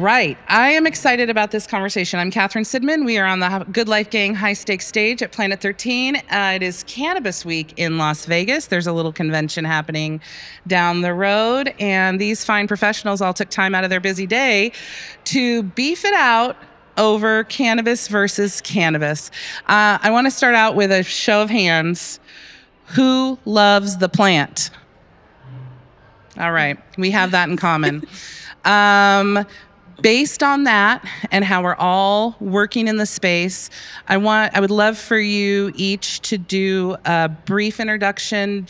right. I am excited about this conversation. I'm Catherine Sidman. We are on the Good Life Gang high stakes stage at Planet 13. It is Cannabis Week in Las Vegas. There's a little convention happening down the road, and these fine professionals all took time out of their busy day to beef it out over cannabis versus cannabis. I want to start out with a show of hands. Who loves the plant? All right, we have that in common. Based on that and how we're all working in the space, I would love for you each to do a brief introduction.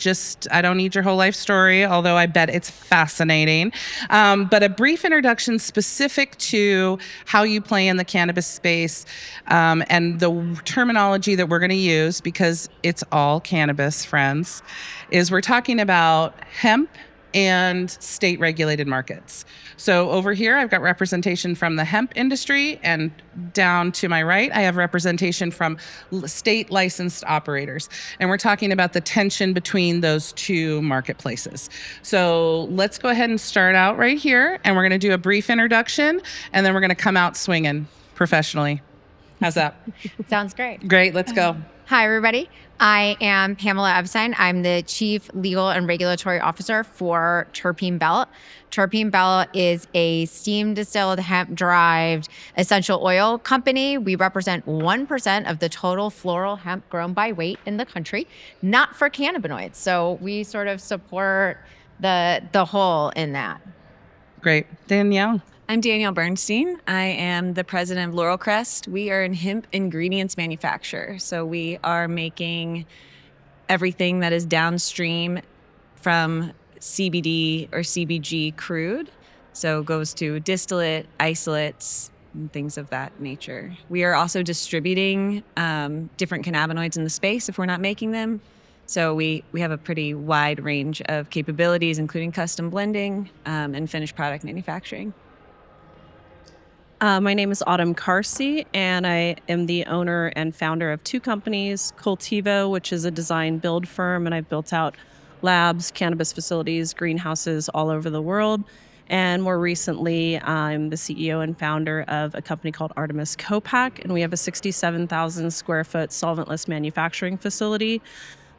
I don't need your whole life story, although I bet it's fascinating. But a brief introduction specific to how you play in the cannabis space, and the terminology that we're going to use, because it's all cannabis, friends, is we're talking about hemp and state regulated markets. So over here, I've got representation from the hemp industry, and down to my right, I have representation from state licensed operators. And we're talking about the tension between those two marketplaces. So let's go ahead and start out right here, and we're going to do a brief introduction, and then we're going to come out swinging professionally. How's that? Sounds great. Great, let's go. Hi, everybody. I am Pamela Epstein. I'm the Chief Legal and Regulatory Officer for Terpene Belt. Terpene Belt is a steam distilled hemp-derived essential oil company. We represent 1% of the total floral hemp grown by weight in the country, not for cannabinoids. So we sort of support the whole in that. Great. Danielle. I'm Danielle Bernstein. I am the president of Laurel Crest. We are a hemp ingredients manufacturer. So we are making everything that is downstream from CBD or CBG crude. So it goes to distillate, isolates, and things of that nature. We are also distributing different cannabinoids in the space if we're not making them. So we have a pretty wide range of capabilities, including custom blending and finished product manufacturing. My name is Autumn Carsey, and I am the owner and founder of two companies, Cultivo, which is a design build firm, and I've built out labs, cannabis facilities, greenhouses all over the world. And more recently, I'm the CEO and founder of a company called Artemis Co-Pack, and we have a 67,000 square foot solventless manufacturing facility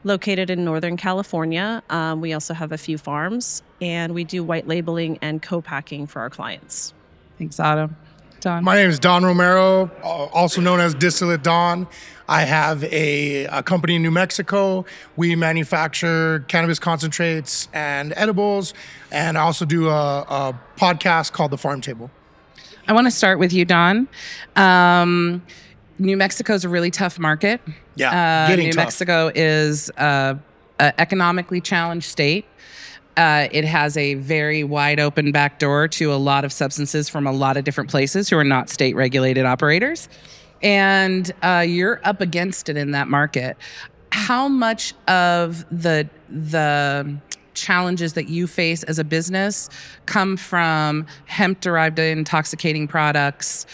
located in Northern California. We also have a few farms, and we do white labeling and co-packing for our clients. Thanks, Autumn. Don. My name is Don Romero, also known as Distillate Don. I have a company in New Mexico. We manufacture cannabis concentrates and edibles, and I also do a podcast called The Farm Table. I want to start with you, Don. New Mexico is a really tough market. Yeah, getting New tough. Mexico is an economically challenged state. It has a very wide open back door to a lot of substances from a lot of different places who are not state regulated operators. And you're up against it in that market. How much of the challenges that you face as a business come from hemp-derived intoxicating products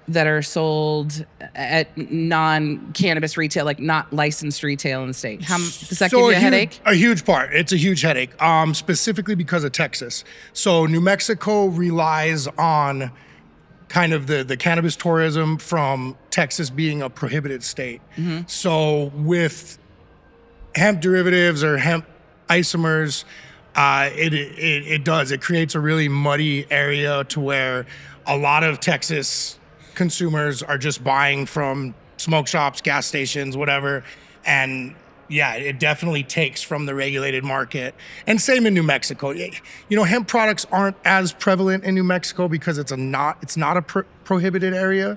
that are sold at non-cannabis retail, like not licensed retail in the state? Does that give you a headache? A huge part. It's a huge headache, specifically because of Texas. So New Mexico relies on kind of the cannabis tourism from Texas being a prohibited state. Mm-hmm. So with hemp derivatives or hemp isomers, it creates a really muddy area to where a lot of Texas consumers are just buying from smoke shops, gas stations, whatever. And yeah, it definitely takes from the regulated market. And same in New Mexico. You know, hemp products aren't as prevalent in New Mexico because it's not a prohibited area.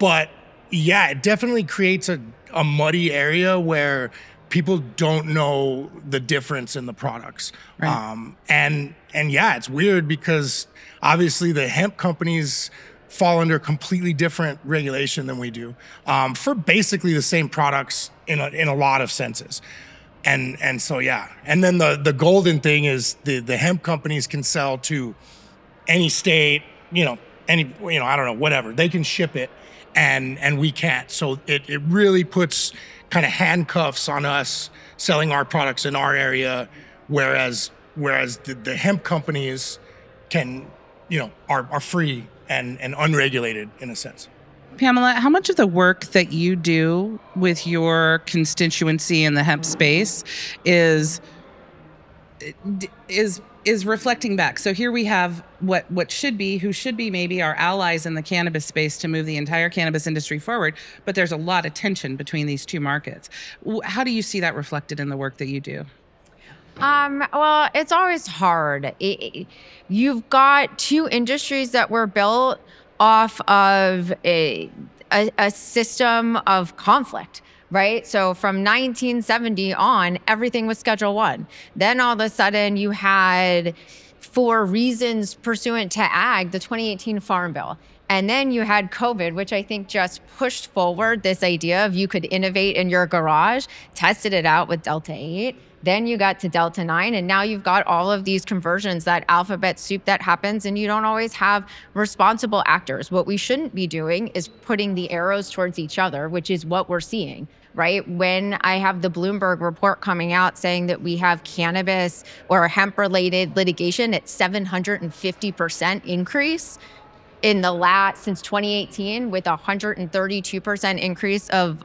But yeah, it definitely creates a muddy area where people don't know the difference in the products. Right. And yeah, it's weird because obviously the hemp companies fall under completely different regulation than we do, for basically the same products in a lot of senses. And so, yeah. And then the golden thing is the hemp companies can sell to any state, I don't know, whatever. They can ship it and we can't. So it really puts kind of handcuffs on us selling our products in our area, whereas the hemp companies can, are free and unregulated in a sense. Pamela, how much of the work that you do with your constituency in the hemp space is reflecting back? So here we have what should be, who should be maybe our allies in the cannabis space to move the entire cannabis industry forward, but there's a lot of tension between these two markets. How do you see that reflected in the work that you do? Well, it's always hard. You've got two industries that were built off of a system of conflict, right? So from 1970 on, everything was Schedule 1. Then all of a sudden you had, for reasons pursuant to ag, the 2018 Farm Bill. And then you had COVID, which I think just pushed forward this idea of you could innovate in your garage, tested it out with Delta 8. Then you got to Delta 9, and now you've got all of these conversions, that alphabet soup that happens, and you don't always have responsible actors. What we shouldn't be doing is putting the arrows towards each other, which is what we're seeing, right? When I have the Bloomberg report coming out saying that we have cannabis or hemp-related litigation at 750% increase in the since 2018, with 132% increase of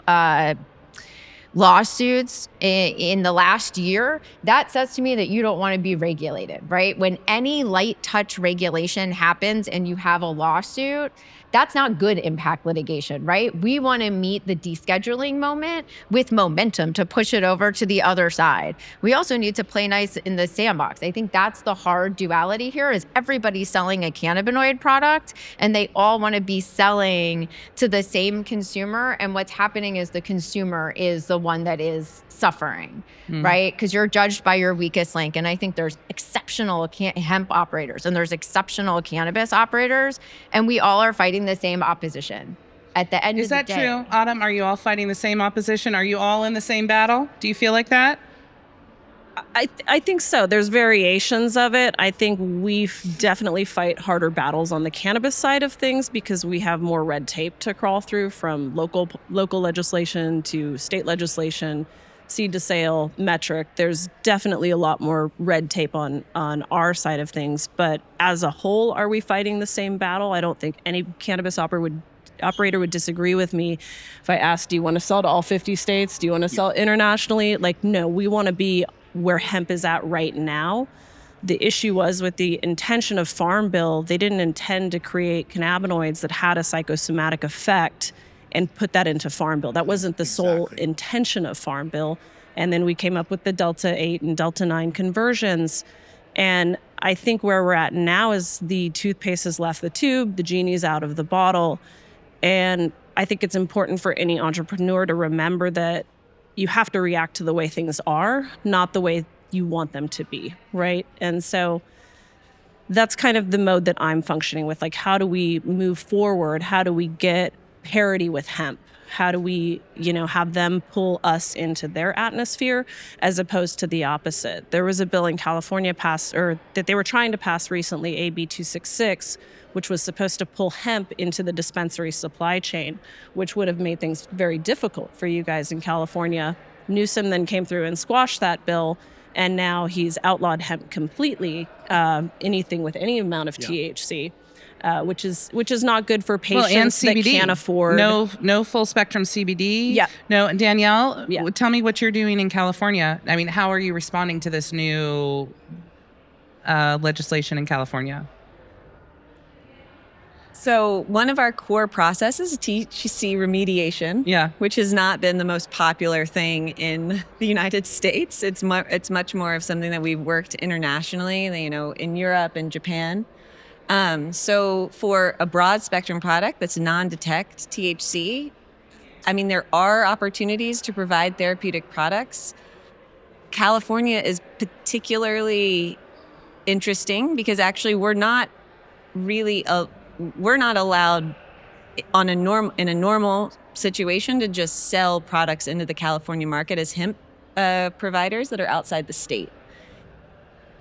lawsuits in the last year, that says to me that you don't want to be regulated, right? When any light touch regulation happens and you have a lawsuit, that's not good impact litigation, right? We want to meet the descheduling moment with momentum to push it over to the other side. We also need to play nice in the sandbox. I think that's the hard duality here, is everybody's selling a cannabinoid product and they all want to be selling to the same consumer. And what's happening is the consumer is the one that is suffering, right? Because you're judged by your weakest link. And I think there's exceptional hemp operators and there's exceptional cannabis operators, and we all are fighting the same opposition. At the end of the day. Is that true, Autumn? Are you all fighting the same opposition? Are you all in the same battle? Do you feel like that? I think so. There's variations of it. I think we definitely fight harder battles on the cannabis side of things because we have more red tape to crawl through, from local legislation to state legislation, seed to sale, metric. There's definitely a lot more red tape on our side of things. But as a whole, are we fighting the same battle? I don't think any cannabis operator would disagree with me if I asked, do you want to sell to all 50 states? Do you want to sell internationally? Like, no, we want to be where hemp is at right now. The issue was with the intention of Farm Bill, they didn't intend to create cannabinoids that had a psychosomatic effect and put that into Farm Bill. That wasn't the sole intention of Farm Bill. And then we came up with the Delta 8 and Delta 9 conversions. And I think where we're at now is the toothpaste has left the tube, the genie's out of the bottle. And I think it's important for any entrepreneur to remember that you have to react to the way things are, not the way you want them to be, right? And so that's kind of the mode that I'm functioning with. Like, how do we move forward? How do we get parity with hemp? How do we, have them pull us into their atmosphere as opposed to the opposite? There was a bill in California that they were trying to pass recently, AB 266, which was supposed to pull hemp into the dispensary supply chain, which would have made things very difficult for you guys in California. Newsom then came through and squashed that bill, and now he's outlawed hemp completely, anything with any amount of THC. Which is not good for patients that can't afford. No full spectrum CBD. Yeah. No, Danielle, tell me what you're doing in California. I mean, how are you responding to this new legislation in California? So one of our core processes is THC remediation, which has not been the most popular thing in the United States. It's much more of something that we've worked internationally, in Europe and Japan. So for a broad spectrum product that's non-detect THC, there are opportunities to provide therapeutic products. California is particularly interesting because actually we're not allowed in a normal situation to just sell products into the California market as hemp providers that are outside the state.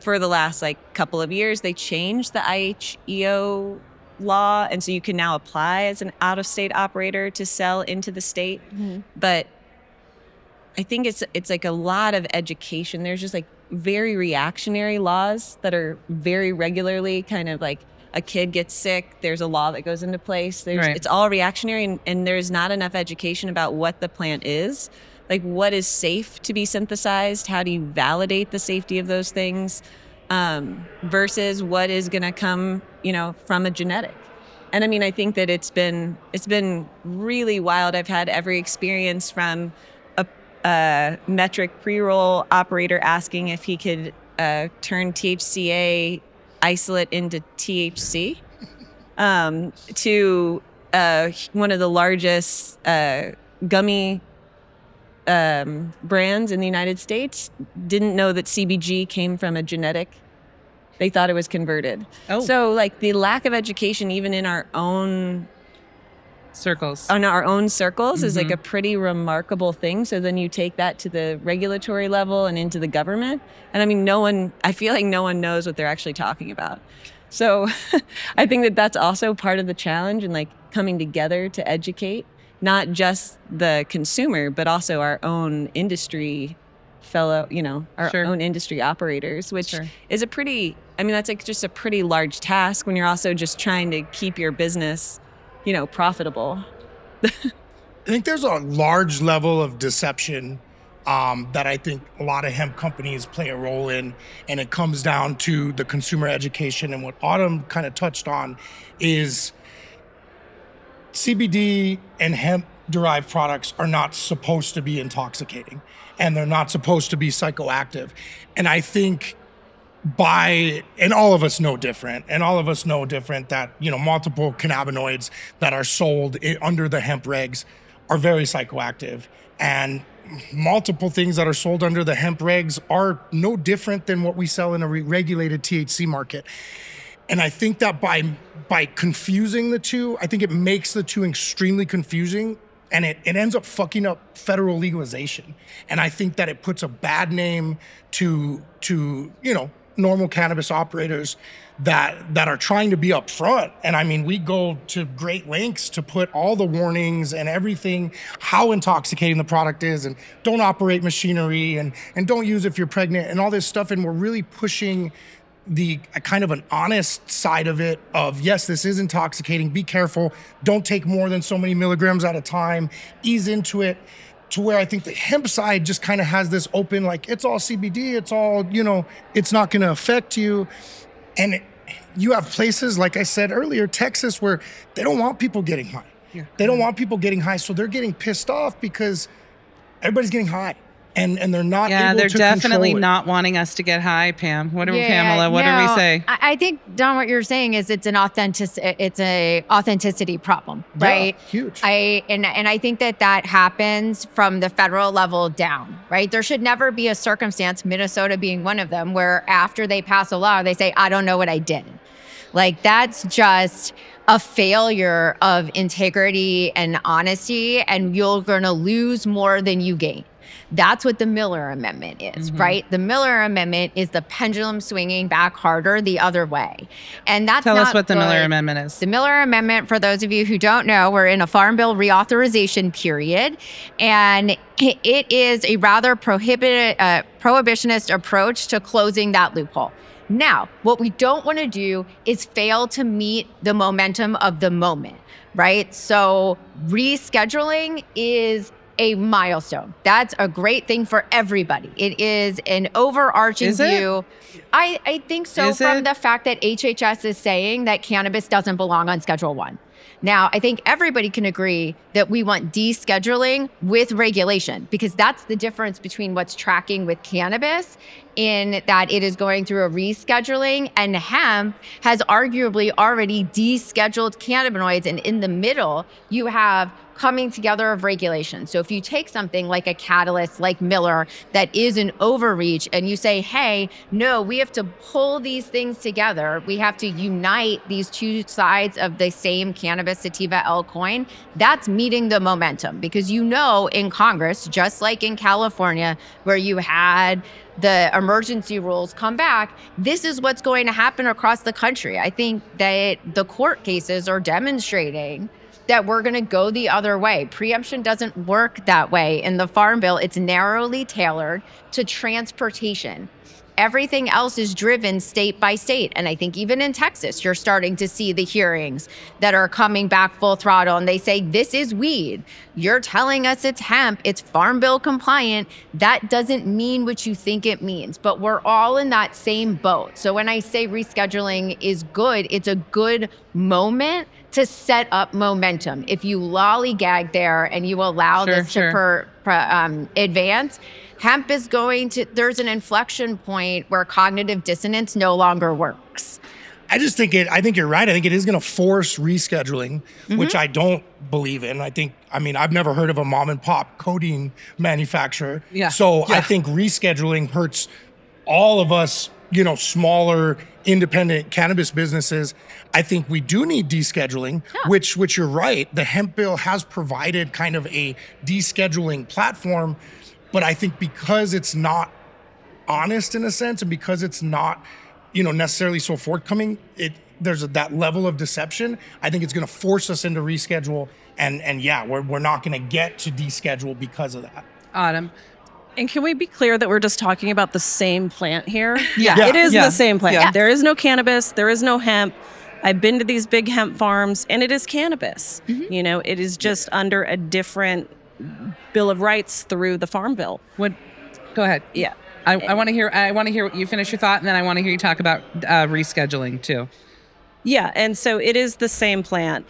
For the last couple of years, they changed the IHEO law, and so you can now apply as an out-of-state operator to sell into the state. Mm-hmm. But I think it's a lot of education. There's just very reactionary laws that are very regularly kind of a kid gets sick, there's a law that goes into place. Right. It's all reactionary, and there's not enough education about what the plant is. Like, what is safe to be synthesized? How do you validate the safety of those things versus what is going to come, from a genetic? And I mean, I think that it's been really wild. I've had every experience from a metric pre-roll operator asking if he could turn THCA isolate into THC, to one of the largest gummy brands in the United States didn't know that CBG came from a genetic. They thought it was converted. Oh. So like the lack of education even in our own circles is like a pretty remarkable thing. So then you take that to the regulatory level and into the government. And I mean, I feel like no one knows what they're actually talking about. So I think that that's also part of the challenge and like coming together to educate, not just the consumer, but also our own industry own industry operators, which is that's like just a pretty large task when you're also just trying to keep your business, profitable. I think there's a large level of deception that I think a lot of hemp companies play a role in, and it comes down to the consumer education. And what Autumn kind of touched on is CBD and hemp-derived products are not supposed to be intoxicating, and they're not supposed to be psychoactive. And I think and all of us know different, that, multiple cannabinoids that are sold under the hemp regs are very psychoactive. And multiple things that are sold under the hemp regs are no different than what we sell in a regulated THC market. And I think that by confusing the two, I think it makes the two extremely confusing, and it ends up fucking up federal legalization. And I think that it puts a bad name to normal cannabis operators that are trying to be upfront. And I mean, we go to great lengths to put all the warnings and everything, how intoxicating the product is, and don't operate machinery, and don't use if you're pregnant, and all this stuff. And we're really pushing the kind of an honest side of it of, yes, this is intoxicating, be careful, don't take more than so many milligrams at a time, ease into it, to where I think the hemp side just kind of has this open, like, it's all CBD, it's all, it's not going to affect you. And you have places, like I said earlier, Texas, where they don't want people getting high. Yeah. They don't want people getting high, so they're getting pissed off because everybody's getting high. And they're not able to control it. Yeah, they're definitely not wanting us to get high, Pam. Pamela, what do we say? I think, Don, what you're saying is it's an authenticity problem, right? Yeah, huge. I think that happens from the federal level down, right? There should never be a circumstance, Minnesota being one of them, where after they pass a law, they say, I don't know what I did. Like, that's just a failure of integrity and honesty, and you're going to lose more than you gain. That's what the Miller Amendment is, right? The Miller Amendment is the pendulum swinging back harder the other way. And that's Tell not us what the good. Miller Amendment is. The Miller Amendment, for those of you who don't know, we're in a Farm Bill reauthorization period. And it is a rather prohibitionist approach to closing that loophole. Now, what we don't want to do is fail to meet the momentum of the moment, right? So rescheduling is a milestone. That's a great thing for everybody. It is an overarching view. I think so, from the fact that HHS is saying that cannabis doesn't belong on Schedule 1. Now, I think everybody can agree that we want descheduling with regulation, because that's the difference between what's tracking with cannabis, in that it is going through a rescheduling, and hemp has arguably already descheduled cannabinoids. And in the middle, you have coming together of regulation. So if you take something like a catalyst like Miller that is an overreach, and you say, hey, no, we have to pull these things together, we have to unite these two sides of the same cannabis sativa L coin, that's meeting the momentum. Because in Congress, just like in California, where you had the emergency rules come back, this is what's going to happen across the country. I think that the court cases are demonstrating that we're going to go the other way. Preemption doesn't work that way. In the Farm Bill, it's narrowly tailored to transportation. everything else is driven state by state. And I think even in Texas, you're starting to see the hearings that are coming back full throttle. And they say, this is weed. You're telling us it's hemp. It's Farm Bill compliant. That doesn't mean what you think it means. But we're all in that same boat. So when I say rescheduling is good, it's a good moment to set up momentum. If you lollygag there and you allow this to advance, hemp is going to, there's an inflection point where cognitive dissonance no longer works. I think you're right. I think it is going to force rescheduling, which I don't believe in. I've never heard of a mom and pop codeine manufacturer. Yeah. So I think rescheduling hurts all of us, smaller independent cannabis businesses. I think we do need descheduling, which you're right. The hemp bill has provided kind of a descheduling platform, but I think because it's not honest in a sense, and because it's not, necessarily so forthcoming, there's that level of deception. I think it's going to force us into reschedule, and we're not going to get to deschedule because of that. Autumn. And can we be clear that we're just talking about the same plant here? Yeah. It is the same plant. Yeah. There is no cannabis. There is no hemp. I've been to these big hemp farms, and it is cannabis. It is just under a different Bill of Rights through the Farm Bill. Go ahead. Yeah. I want to hear you finish your thought, and then I want to hear you talk about rescheduling too. Yeah, and so it is the same plant.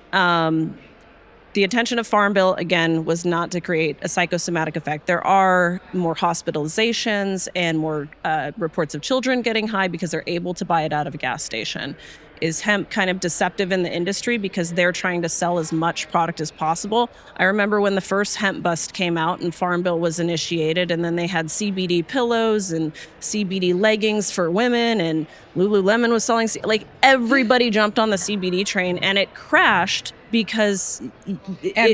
The intention of Farm Bill, again, was not to create a psychosomatic effect. There are more hospitalizations and more reports of children getting high because they're able to buy it out of a gas station. Is hemp kind of deceptive in the industry because they're trying to sell as much product as possible? I remember when the first hemp bust came out and Farm Bill was initiated, and then they had CBD pillows and CBD leggings for women, and Lululemon was selling, everybody jumped on the CBD train, and it crashed because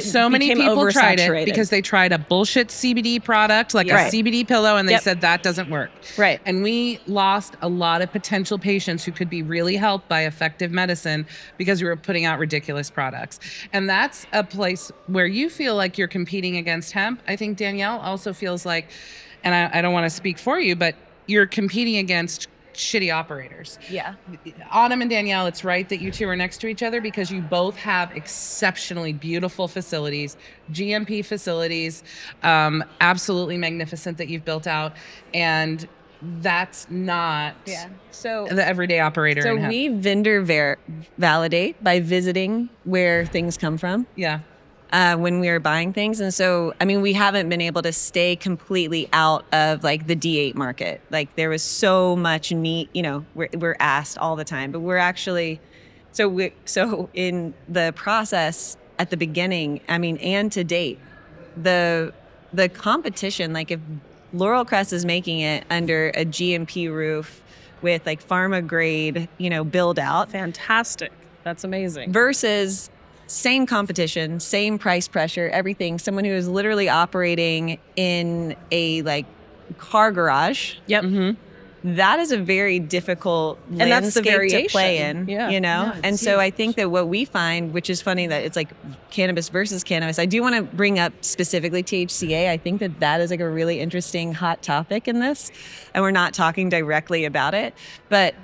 so many people tried it because they tried a bullshit CBD product, a CBD pillow, and they said that doesn't work. Right. And we lost a lot of potential patients who could be really helped by effective medicine because we were putting out ridiculous products. And that's a place where you feel like you're competing against hemp. I think Danielle also feels like, and I don't want to speak for you, but you're competing against shitty operators. Yeah. Autumn and Danielle, it's right that you two are next to each other because you both have exceptionally beautiful facilities, GMP facilities, absolutely magnificent that you've built out. And that's not the everyday operator. So we vendor validate by visiting where things come from. Yeah. When we are buying things. And so, we haven't been able to stay completely out of the D8 market. There was so much need, we're asked all the time, but we're actually, so in the process at the beginning, and to date, the competition, if Laurel Crest is making it under a GMP roof with pharma grade, build out. Fantastic. That's amazing. Versus same competition, same price pressure, everything. Someone who is literally operating in a car garage. Yep. Mm-hmm. That is a very difficult landscape to play in, And so I think that what we find, which is funny that it's cannabis versus cannabis. I do want to bring up specifically THCA. I think that is a really interesting hot topic in this, and we're not talking directly about it, but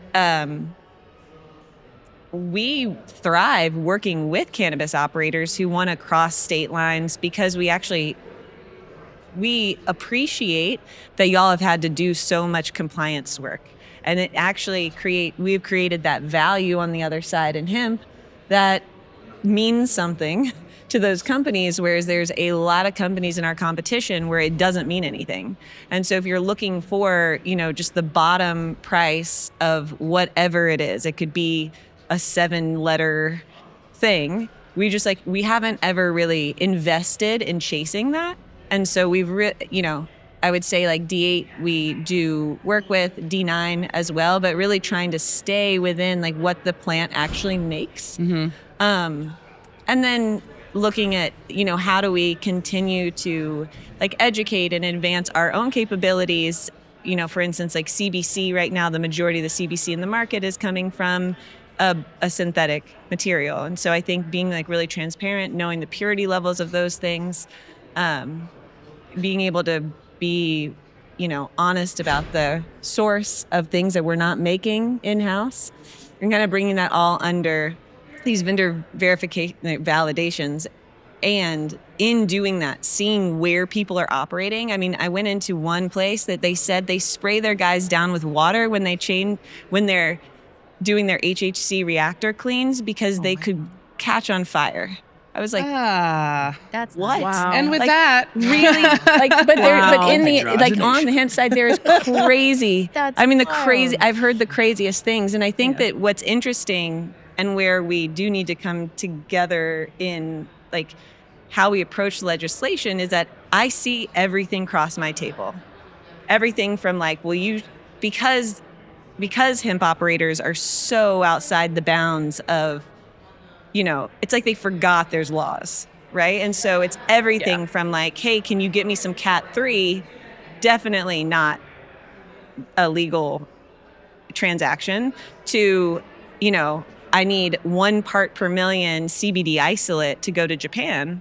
we thrive working with cannabis operators who want to cross state lines because we appreciate that y'all have had to do so much compliance work. And it actually we've created that value on the other side in hemp that means something to those companies, whereas there's a lot of companies in our competition where it doesn't mean anything. And so if you're looking for, just the bottom price of whatever it is, it could be a 7-letter thing. We haven't ever really invested in chasing that. And so we've, I would say D8 we do work with, D9 as well, but really trying to stay within what the plant actually makes. Mm-hmm. And then looking at, how do we continue to educate and advance our own capabilities. For instance, CBC right now, the majority of the CBC in the market is coming from a synthetic material. And so I think being really transparent, knowing the purity levels of those things, being able to be honest about the source of things that we're not making in-house, and kind of bringing that all under these vendor verification validations. And in doing that, seeing where people are operating. I mean, I went into one place that they said they spray their guys down with water when they're doing their HHC reactor cleans because they could catch on fire. I was like, That's what? Wow. And with Like, that, really, but in the on the hemp side, there is crazy. That's crazy. I've heard the craziest things, and I think that what's interesting and where we do need to come together in like how we approach legislation is that I see everything cross my table, everything from like, because hemp operators are so outside the bounds of, it's like they forgot there's laws, right? And so it's everything from like, hey, can you get me some Cat 3? Definitely not a legal transaction, to, I need 1 part per million CBD isolate to go to Japan.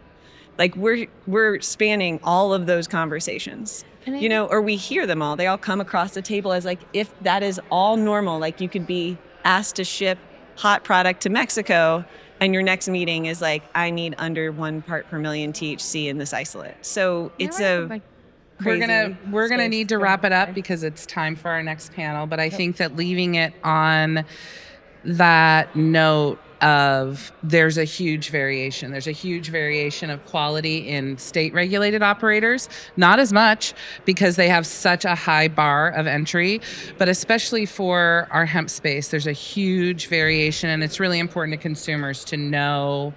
Like we're spanning all of those conversations, or we hear them all. They all come across the table as like, if that is all normal, like you could be asked to ship hot product to Mexico and your next meeting is like, I need under 1 part per million THC in this isolate. So it's we're gonna need to wrap it up because it's time for our next panel. But I think that leaving it on that note of there's a huge variation. There's a huge variation of quality in state regulated operators, not as much because they have such a high bar of entry, but especially for our hemp space, there's a huge variation, and it's really important to consumers to know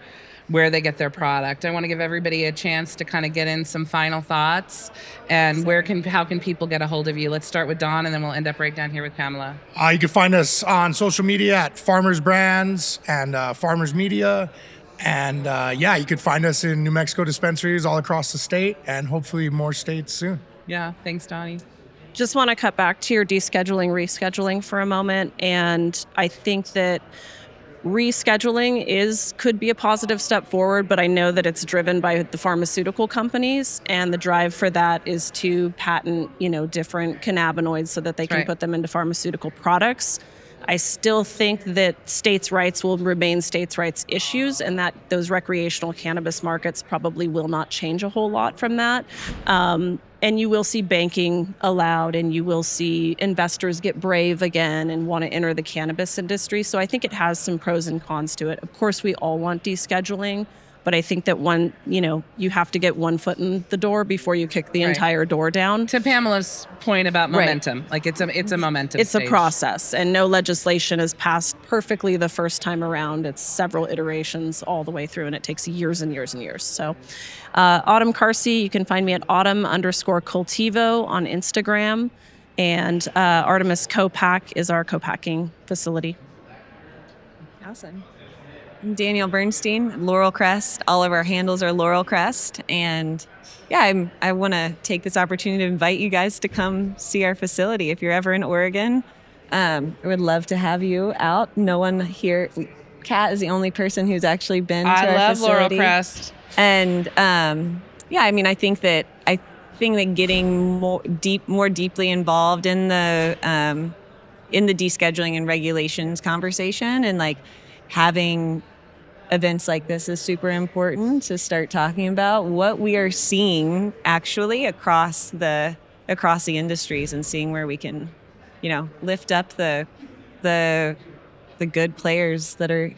where they get their product. I want to give everybody a chance to kind of get in some final thoughts and how can people get a hold of you? Let's start with Don, and then we'll end up right down here with Pamela. You can find us on social media at Farmers Brands and Farmers Media. And you could find us in New Mexico dispensaries all across the state and hopefully more states soon. Yeah, thanks, Donnie. Just want to cut back to your descheduling, rescheduling for a moment. And I think that rescheduling could be a positive step forward, but I know that it's driven by the pharmaceutical companies, and the drive for that is to patent, different cannabinoids so that they can put them into pharmaceutical products. I still think that states' rights will remain states' rights issues, and that those recreational cannabis markets probably will not change a whole lot from that. And you will see banking allowed, and you will see investors get brave again and want to enter the cannabis industry. So I think it has some pros and cons to it. Of course, we all want descheduling, but I think that you have to get 1 foot in the door before you kick the entire door down. To Pamela's point about momentum, like it's a momentum. It's stage. a process, and no legislation is passed perfectly the first time around. It's several iterations all the way through, and it takes years and years and years. So, Autumn Carsey, you can find me at autumn_cultivo on Instagram, and Artemis Co-Pack is our co-packing facility. Awesome. I'm Danielle Bernstein, Laurel Crest. All of our handles are Laurel Crest. And I want to take this opportunity to invite you guys to come see our facility. If you're ever in Oregon, I would love to have you out. No one here, Kat is the only person who's actually been to our facility. I love Laurel Crest. And I think that getting more deeply involved in the descheduling and regulations conversation, and like having events like this is super important to start talking about what we are seeing actually across the industries, and seeing where we can, lift up the good players that are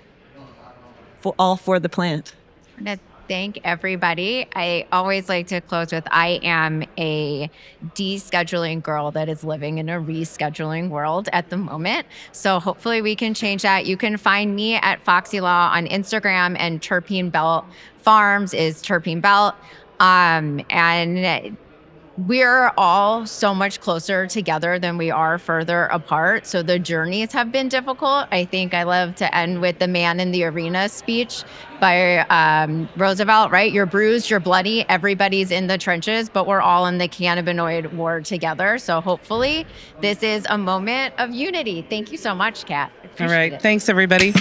all for the plant. I want to thank everybody. I always like to close with, I am a descheduling girl that is living in a rescheduling world at the moment. So hopefully we can change that. You can find me at Foxy Law on Instagram, and Terpene Belt Farms is Terpene Belt. And we're all so much closer together than we are further apart. So the journeys have been difficult. I think I love to end with the Man in the Arena speech by Roosevelt, right? You're bruised, you're bloody, everybody's in the trenches, but we're all in the cannabinoid war together. So hopefully this is a moment of unity. Thank you so much, Kat. All right. It. Thanks, everybody.